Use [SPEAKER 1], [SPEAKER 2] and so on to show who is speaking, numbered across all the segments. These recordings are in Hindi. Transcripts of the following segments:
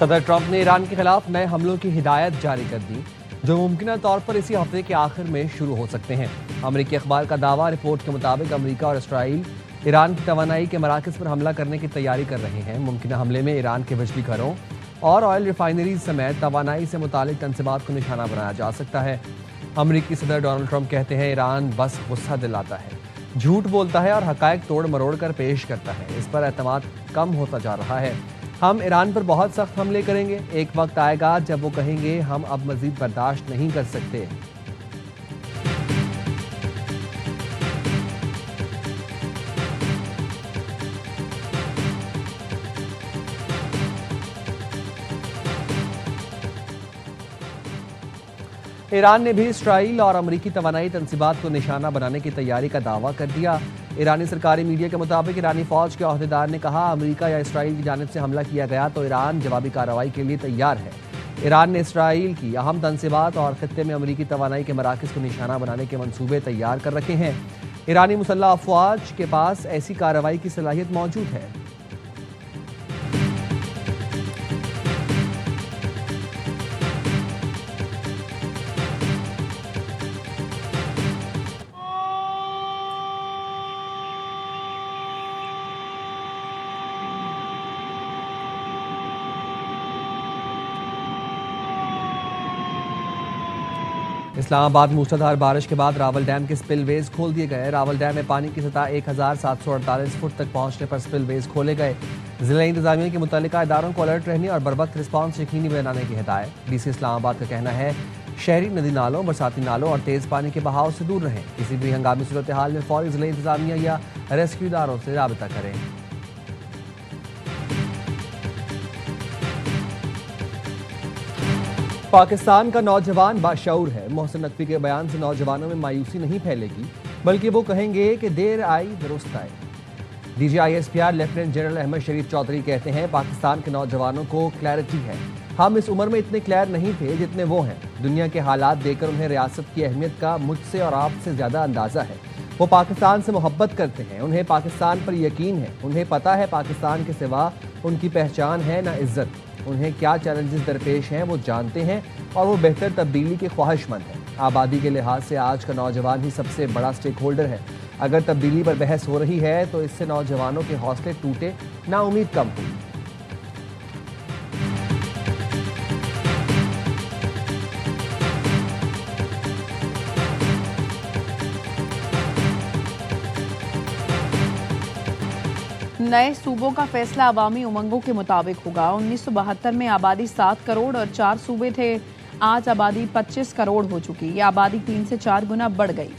[SPEAKER 1] सदर ट्रंप ने ईरान के खिलाफ नए हमलों की हिदायत जारी कर दी, जो मुमकिन तौर पर इसी हफ्ते के आखिर में शुरू हो सकते हैं। अमेरिकी अखबार का दावा, रिपोर्ट के मुताबिक अमेरिका और इसराइल ईरान की तवानाई के मराकज़ पर हमला करने की तैयारी कर रहे हैं। मुमकिन हमले में ईरान के बिजली घरों और ऑयल रिफाइनरीज समेत तवानाई से मुतालिक तंसीबात को निशाना बनाया जा सकता है। अमेरिकी सदर डोनाल्ड ट्रंप कहते हैं, ईरान बस गुस्सा दिलाता है, झूठ बोलता है और हकायक तोड़ मरोड़ कर पेश करता है। इस पर एतमाद कम होता जा रहा है। हम ईरान पर बहुत सख्त हमले करेंगे। एक वक्त आएगा जब वो कहेंगे हम अब मजीद बर्दाश्त नहीं कर सकते। ईरान ने भी इसराइल और अमरीकी तवानाई तंसीबात को निशाना बनाने की तैयारी का दावा कर दिया। ईरानी सरकारी मीडिया के मुताबिक ईरानी फौज के अहदेदार ने कहा, अमेरिका या इसराइल की जानिब से हमला किया गया तो ईरान जवाबी कार्रवाई के लिए तैयार है। ईरान ने इसराइल की अहम तंसीबात और खित्ते में अमरीकी तवानाई के मराकज़ को निशाना बनाने के मंसूबे तैयार कर रखे हैं। ईरानी मुसल्लह अफवाज के पास ऐसी कार्रवाई की सलाहियत मौजूद है। इस्लामाबाद में मूसलाधार बारिश के बाद रावल डैम के स्पिलवेज खोल दिए गए। रावल डैम में पानी की सतह 1748 फुट तक पहुंचने पर स्पिलवेज खोले गए। जिला इंतजामिया के मुतल्लिका इदारों को अलर्ट रहने और बरवक्त रिस्पांस यकीनी बनाने की हिदायत। डीसी इस्लामाबाद का कहना है, शहरी नदी नालों, बरसाती नालों और तेज पानी के बहाव से दूर रहें। किसी भी हंगामी सूरत हाल में फौरी जिला इंतजामिया या रेस्क्यू इदारों से राबता करें। पाकिस्तान का नौजवान बाशऊर है। मोहसिन नकवी के बयान से नौजवानों में मायूसी नहीं फैलेगी, बल्कि वो कहेंगे कि देर आई दुरुस्त आए। DGISPR lieutenant general Ahmed Sharif Chaudhary कहते हैं, पाकिस्तान के नौजवानों को क्लैरिटी है। हम इस उम्र में इतने क्लियर नहीं थे जितने वो हैं। दुनिया के हालात देखकर उन्हें रियासत की अहमियत का मुझसे और आपसे ज़्यादा अंदाज़ा है। वो पाकिस्तान से मोहब्बत करते हैं, उन्हें पाकिस्तान पर यकीन है। उन्हें पता है पाकिस्तान के सिवा उनकी पहचान है ना इज्जत। उन्हें क्या चैलेंजेस दरपेश हैं वो जानते हैं और वो बेहतर तब्दीली के ख्वाहिशमंद हैं। आबादी के लिहाज से आज का नौजवान ही सबसे बड़ा स्टेक होल्डर है। अगर तब्दीली पर बहस हो रही है तो इससे नौजवानों के हौसले टूटे, नाउम्मीद कम हुई।
[SPEAKER 2] नए सूबों का फैसला अवामी उमंगों के मुताबिक होगा। 1972 में आबादी 7 करोड़ और 4 सूबे थे। आज आबादी 25 करोड़ हो चुकी। ये आबादी 3 से 4 गुना बढ़ गई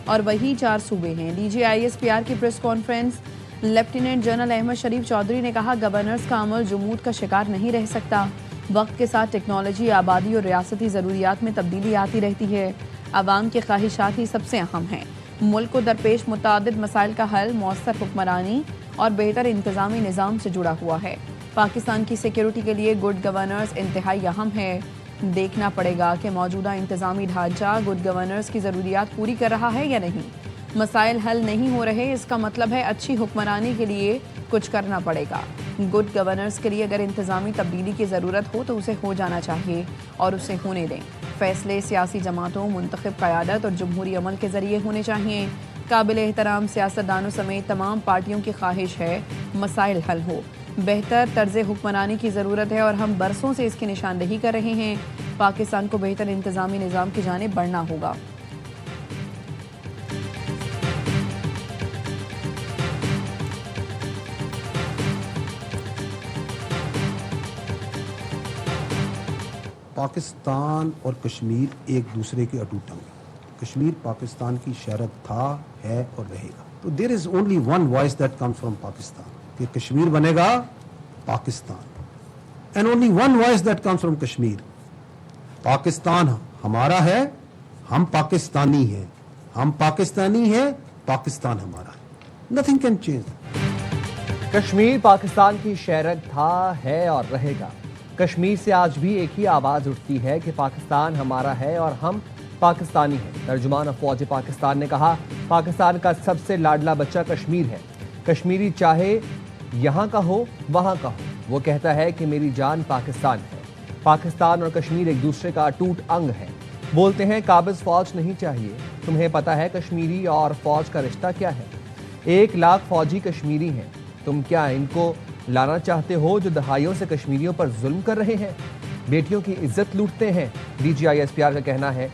[SPEAKER 2] और वही 4 सूबे हैं। DGISPR की press conference, lieutenant general Ahmed Sharif Chaudhry ने कहा, गवर्नर्स का अमल जुमूद का शिकार नहीं रह सकता। वक्त के साथ टेक्नोलॉजी, आबादी और रियासती ज़रूरियात में तब्दीली आती रहती है। आवाम की ख्वाहिशात ही सबसे अहम हैं। मुल्क को दरपेश मुतादिद मसाइल का हल मौसर हुक्मरानी और बेहतर इंतजामी निज़ाम से जुड़ा हुआ है। पाकिस्तान की सिक्योरिटी के लिए गुड गवर्नेंस इंतहाई अहम है। देखना पड़ेगा कि मौजूदा इंतजामी ढांचा गुड गवर्नेंस की ज़रूरियात पूरी कर रहा है या नहीं। मसाइल हल नहीं हो रहे, इसका मतलब है अच्छी हुक्मरानी के लिए कुछ करना पड़ेगा। गुड गवर्नेंस के लिए अगर इंतजामी तब्दीली की ज़रूरत हो तो उसे हो जाना चाहिए और उसे होने दें। फैसले सियासी जमातों, मुंतखब क़यादत और जमहूरी अमल के ज़रिए होने चाहिए। काबिल एहतराम सियासतदानों समेत तमाम पार्टियों की ख्वाहिश है मसाइल हल हो। बेहतर तर्ज हुक्मरानी की ज़रूरत है और हम बरसों से इसकी निशानदेही कर रहे हैं। पाकिस्तान को बेहतर इंतजामी निज़ाम की जानिब बढ़ना होगा।
[SPEAKER 3] पाकिस्तान और कश्मीर एक दूसरे के अटूट अंग। कश्मीर पाकिस्तान की शहरत था, है और रहेगा। तो there is only one voice that comes from Pakistan कि कश्मीर बनेगा Pakistan, and only one voice that comes from Kashmir, Pakistan हमारा है, हम पाकिस्तानी हैं, हम पाकिस्तानी हैं, पाकिस्तान हमारा है। Nothing can change.
[SPEAKER 1] Kashmir Pakistan की शहरत था, है और रहेगा। कश्मीर से आज भी एक ही आवाज़ उठती है कि पाकिस्तान हमारा है और हम पाकिस्तानी हैं। तर्जुमान अफवाज पाकिस्तान ने कहा, पाकिस्तान का सबसे लाडला बच्चा कश्मीर है। कश्मीरी चाहे यहाँ का हो, वहाँ का हो, वो कहता है कि मेरी जान पाकिस्तान है। पाकिस्तान और कश्मीर एक दूसरे का अटूट अंग है। बोलते हैं काबिज फौज नहीं चाहिए। तुम्हें पता है कश्मीरी और फौज का रिश्ता क्या है? 1 लाख फौजी कश्मीरी हैं। तुम क्या इनको लाना चाहते हो जो दहाइयों से कश्मीरियों पर जुल्म कर रहे हैं, बेटियों की इज्जत लूटते हैं? DGISPR का कहना है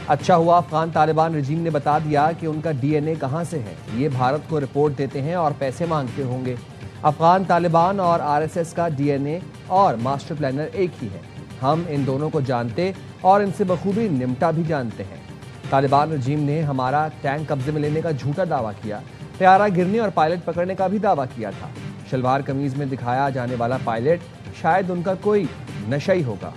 [SPEAKER 1] अच्छा हुआ अफगान तालिबान रजीम ने बता दिया कि उनका DNA कहां से है। ये भारत को रिपोर्ट देते हैं और पैसे मांगते होंगे। अफगान तालिबान और RSS का DNA और मास्टर प्लानर एक ही है। हम इन दोनों को जानते और इनसे बखूबी निमटा भी जानते हैं। तालिबान रजीम ने हमारा टैंक कब्जे में लेने का झूठा दावा किया, तैयारा गिरने और पायलट पकड़ने का भी दावा किया था। शलवार कमीज में दिखाया जाने वाला पायलट शायद उनका कोई नशा ही होगा।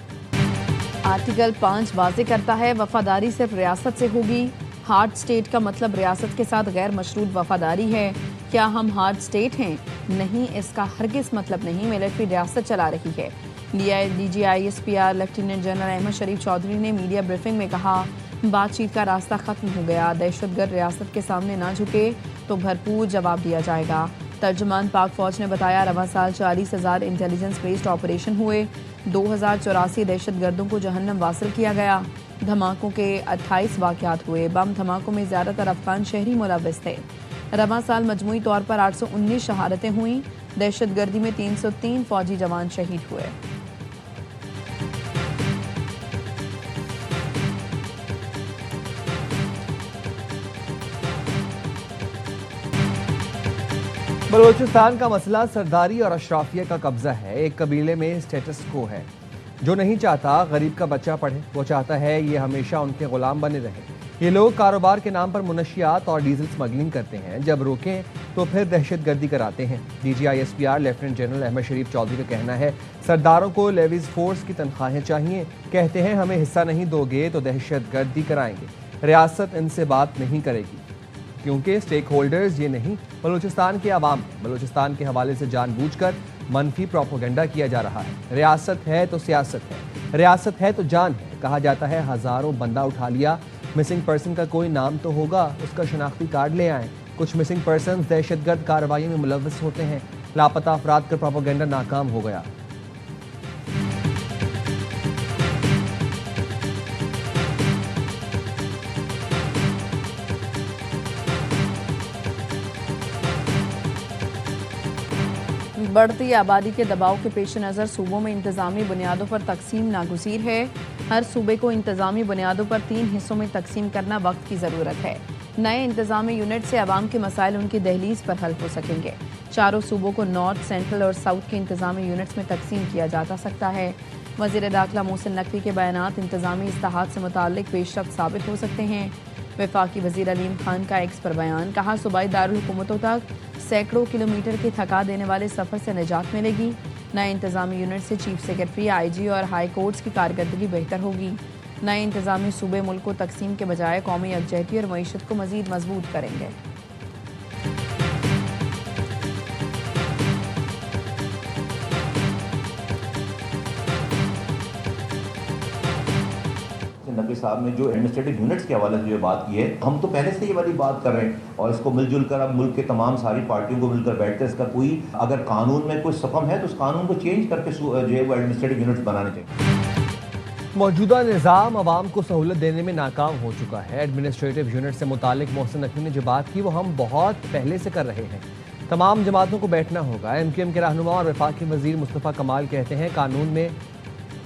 [SPEAKER 2] आर्टिकल 5 वाजे करता है वफादारी सिर्फ रियासत से होगी। हार्ड स्टेट का मतलब रियासत के साथ गैर मशरूत वफादारी है। क्या हम हार्ड स्टेट हैं? नहीं, इसका हरगिज मतलब नहीं। मिलिट्री रियासत चला रही है। DGISPR lieutenant general Ahmed Sharif Chaudhry ने मीडिया ब्रीफिंग में कहा बातचीत का रास्ता खत्म हो गया। दहशतगर्द रियासत के सामने ना झुके तो भरपूर जवाब दिया जाएगा। तर्जुमान पाक फौज ने बताया रवां साल 40,000 इंटेलिजेंस बेस्ड ऑपरेशन हुए। 2084 दहशतगर्दों को जहन्नम वासिल किया गया। धमाकों के 28 वाक़यात हुए। बम धमाकों में ज़्यादातर अफगान शहरी मुलव्वस थे। रवां साल मजमूई तौर पर 819 शहादतें हुईं। दहशतगर्दी में 303 फौजी जवान शहीद हुए।
[SPEAKER 1] बलूचिस्तान का मसला सरदारी और अशराफिया का कब्जा है। एक कबीले में स्टेटस को है जो नहीं चाहता गरीब का बच्चा पढ़े। वो चाहता है ये हमेशा उनके गुलाम बने रहे। ये लोग कारोबार के नाम पर मुनशियात और डीजल स्मगलिंग करते हैं। जब रोकें तो फिर दहशतगर्दी कराते हैं। DGISPR lieutenant general Ahmed Sharif Chaudhary का कहना है सरदारों को लेवीज फोर्स की तनख्वाहें चाहिए। कहते हैं हमें हिस्सा नहीं दोगे तो दहशतगर्दी कराएंगे। रियासत इनसे बात नहीं करेगी क्योंकि स्टेक होल्डर्स ये नहीं बलूचिस्तान के अवाम हैं। बलूचिस्तान के हवाले से जानबूझकर मनफी प्रोपोगंडा किया जा रहा है। रियासत है तो सियासत है, रियासत है तो जान है। कहा जाता है हज़ारों बंदा उठा लिया। मिसिंग पर्सन का कोई नाम तो होगा, उसका शनाख्ती कार्ड ले आएँ। कुछ मिसिंग पर्सन दहशतगर्द कार्रवाई में मुलव्वस होते हैं। लापता अफराद का प्रोपोगंडा नाकाम हो गया।
[SPEAKER 2] बढ़ती आबादी के दबाव के पेश नज़र सूबों में इंतज़ामी बुनियादों पर तकसीम नागुज़ीर है। हर सूबे को इंतज़ामी बुनियादों पर 3 हिस्सों में तकसीम करना वक्त की ज़रूरत है। नए इंतज़ामी यूनिट से आवाम के मसाइल उनकी दहलीज पर हल हो सकेंगे। चारों सूबों को नॉर्थ, सेंट्रल और साउथ के इंतज़ामी यूनिट्स में तकसीम किया जा सकता है। वज़ीर दाखिला मोहसिन नकवी के बयानात इंतज़ामी इस्लाहात से मुताल्लिक पेशरफ्त साबित हो सकते हैं। वफाकी वज़ीर अलीम खान का एक्स पर बयान, कहा सूबाई दारुल हुकूमतों तक सैकड़ों किलोमीटर के थका देने वाले सफ़र से निजात मिलेगी। नए इंतज़ामी यूनिट से चीफ सेक्रेटरी, IG और हाई कोर्ट्स की कारकर्दगी बेहतर होगी। नए इंतज़ामी सूबे मुल्क को तकसीम के बजाय कौमी यकजहती और मईशत को मज़ीद मजबूत करेंगे।
[SPEAKER 4] नकवी साहब ने जो एडमिनिस्ट्रेटिव यूनिट्स के हवाले से जो बात की है, हम तो पहले से ये वाली बात कर रहे हैं और इसको मिलजुल कर अब मुल्क के तमाम सारी पार्टियों को मिलकर बैठकर इसका कोई अगर कानून में कोई सकम है तो उस कानून को चेंज करके जो है वो एडमिनिस्ट्रेटिव यूनिट्स बनाने चाहिए।
[SPEAKER 1] मौजूदा निज़ाम आवाम को सहूलत देने में नाकाम हो चुका है। एडमिनिस्ट्रेटिव यूनिट से मुतालिक मोहसिन नकवी ने जो बात की वो हम बहुत पहले से कर रहे हैं। तमाम जमातों को बैठना होगा। MQM के रहनुमा और वफाकी वज़ीर मुस्तफ़ा कमाल कहते हैं कानून में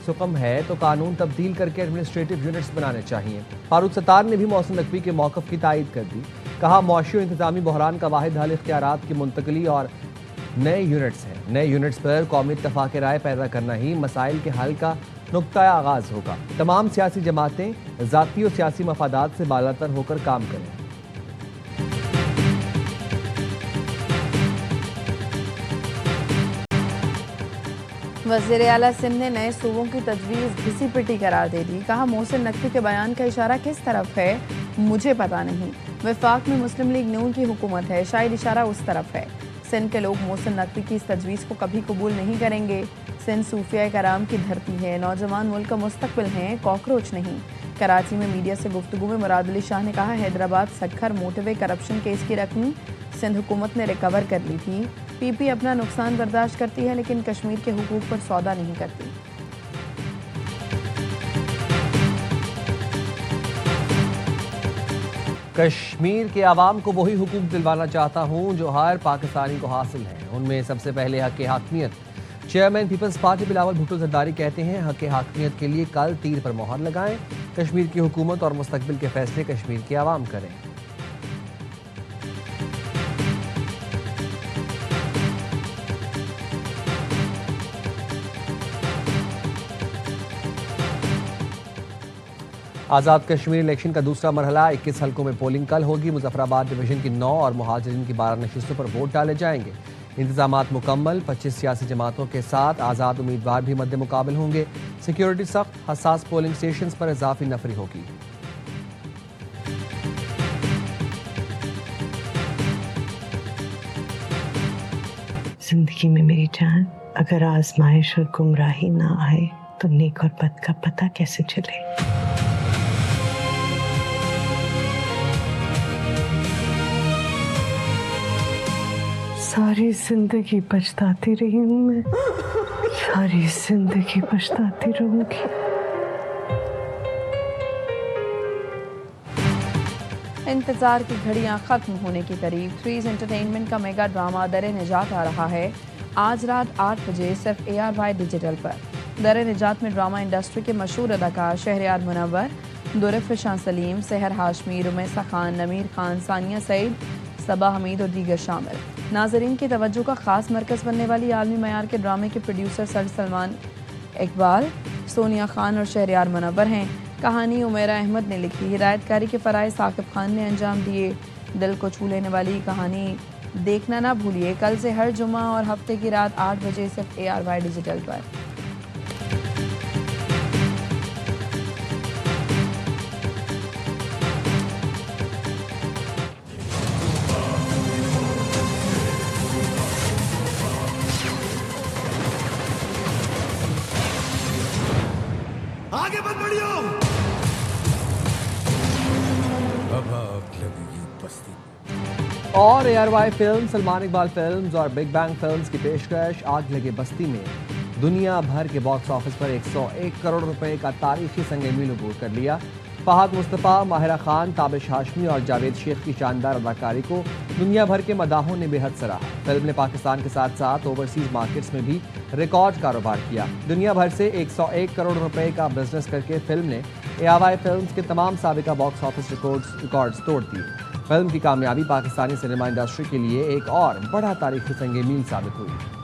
[SPEAKER 1] सुकम है तो कानून तब्दील करके एडमिनिस्ट्रेटिव यूनिट्स बनाने चाहिए। फारूक सत्तार ने भी मोहसिन नकवी के मौक़िफ़ की तायीद कर दी। कहा मौशी और इंतज़ामी बहरान का वाहिद हल इख्तियारात की मुंतकली और नए यूनिट्स हैं। नए यूनिट्स पर कौमी इत्तफ़ाक़ राय पैदा करना ही मसाइल के हल का नुक्ता आगाज़ होगा। तमाम सियासी जमातें ज़ाती और सियासी मफादात से बालातर होकर काम करें।
[SPEAKER 2] वज़ीर आला सिंध ने नए सूबों की तजवीज़ घिसी पिटी करार दे दी। कहा मोहसिन नकवी के बयान का इशारा किस तरफ है मुझे पता नहीं। वफाक में मुस्लिम लीग नून की हुकूमत है, शायद इशारा उस तरफ है। सिंध के लोग मोहसिन नकवी की इस तजवीज़ को कभी कबूल नहीं करेंगे। सिंध सूफिया कराम की धरती है, नौजवान मुल्क का मुस्तकबिल हैं, कॉकरोच नहीं। कराची में मीडिया से गुफ्तगू में मुराद अली शाह ने कहा हैदराबाद सक्खर मोटिवे करप्शन केस की रकम सिंध हुकूमत ने रिकवर कर ली थी। पीपी अपना नुकसान बर्दाश्त करती है लेकिन कश्मीर के हुकूक पर सौदा नहीं करती।
[SPEAKER 1] कश्मीर के आवाम को वही हुकूक दिलवाना चाहता हूं जो हर पाकिस्तानी को हासिल है। उनमें सबसे पहले हक हाकमियत। Chairman Peoples Party Bilawal Bhutto Zardari कहते हैं हक हाकमियत के लिए कल तीर पर मोहर लगाएं। कश्मीर की हुकूमत और मुस्तकबिल के फैसले कश्मीर के आवाम करें। आज़ाद कश्मीर इलेक्शन का दूसरा मरहला 21 हलकों में पोलिंग कल होगी। मुजफ्फराबाद डिवीजन की 9 और मुहाजिरीन की 12 नशिस्तों पर वोट डाले जाएंगे। इंतजामात मुकम्मल। 25 सियासी जमातों के साथ आज़ाद उम्मीदवार भी मद्दे मुकाबिल होंगे। सिक्योरिटी सख्त। हसास पोलिंग स्टेशन पर इजाफी नफरी होगी।
[SPEAKER 5] जिंदगी में मेरी जान, अगर आजमाइश और गुमराही ना आए तो नेक और बद का पता कैसे चले। सारी जिंदगी पछताती रही हूँ मैं, सारी जिंदगी पछताती रहूंगी।
[SPEAKER 2] इंतजार की घड़ियां खत्म होने के करीब। थ्रीज एंटरटेनमेंट का मेगा ड्रामा दर निजात आ रहा है आज रात 8 बजे सिर्फ ARY डिजिटल पर। दर निजात में ड्रामा इंडस्ट्री के मशहूर अदाकार शहरयार मुनव्वर, दुरफ़शां सलीम, सहर हाशमी, रुमैसा खान, नमीर खान, सानिया सईद, सबा हमीद और दीगर शामिल। नाजरीन की तवज्जो का खास मरकज़ बनने वाली आलमी मयार के ड्रामे के प्रोड्यूसर सर सलमान इकबाल, सोनिया खान और शहरयार मुनव्वर हैं। कहानी उमेरा अहमद ने लिखी। हिदायतकारी के फ़राइज़ साकिब खान ने अंजाम दिए। दिल को छू लेने वाली कहानी देखना ना भूलिए। कल से हर जुमा और हफ्ते की रात 8 बजे सिर्फ ARY डिजिटल पर।
[SPEAKER 6] आगे मत बढ़ियो। अब आग लगेगी बस्ती।
[SPEAKER 1] और ARY film, Salman Iqbal films और बिग बैंग फिल्म्स की पेशकश आग लगे बस्ती में दुनिया भर के बॉक्स ऑफिस पर 101 करोड़ रुपए का तारीखी संग मील अबूर कर लिया। फहद मुस्तफ़ा, माहिरा खान, ताबिश हाशमी और जावेद शेख की शानदार अदाकारी को दुनिया भर के मदाहों ने बेहद सराहा। फिल्म ने पाकिस्तान के साथ साथ ओवरसीज मार्केट्स में भी रिकॉर्ड कारोबार किया। दुनिया भर से 101 करोड़ रुपए का बिजनेस करके फिल्म ने ARY फिल्म्स के तमाम साबिका बॉक्स ऑफिस रिकॉर्ड्स तोड़ दिए। फिल्म की कामयाबी पाकिस्तानी सिनेमा इंडस्ट्री के लिए एक और बड़ा तारीखी संग मील साबित हुई।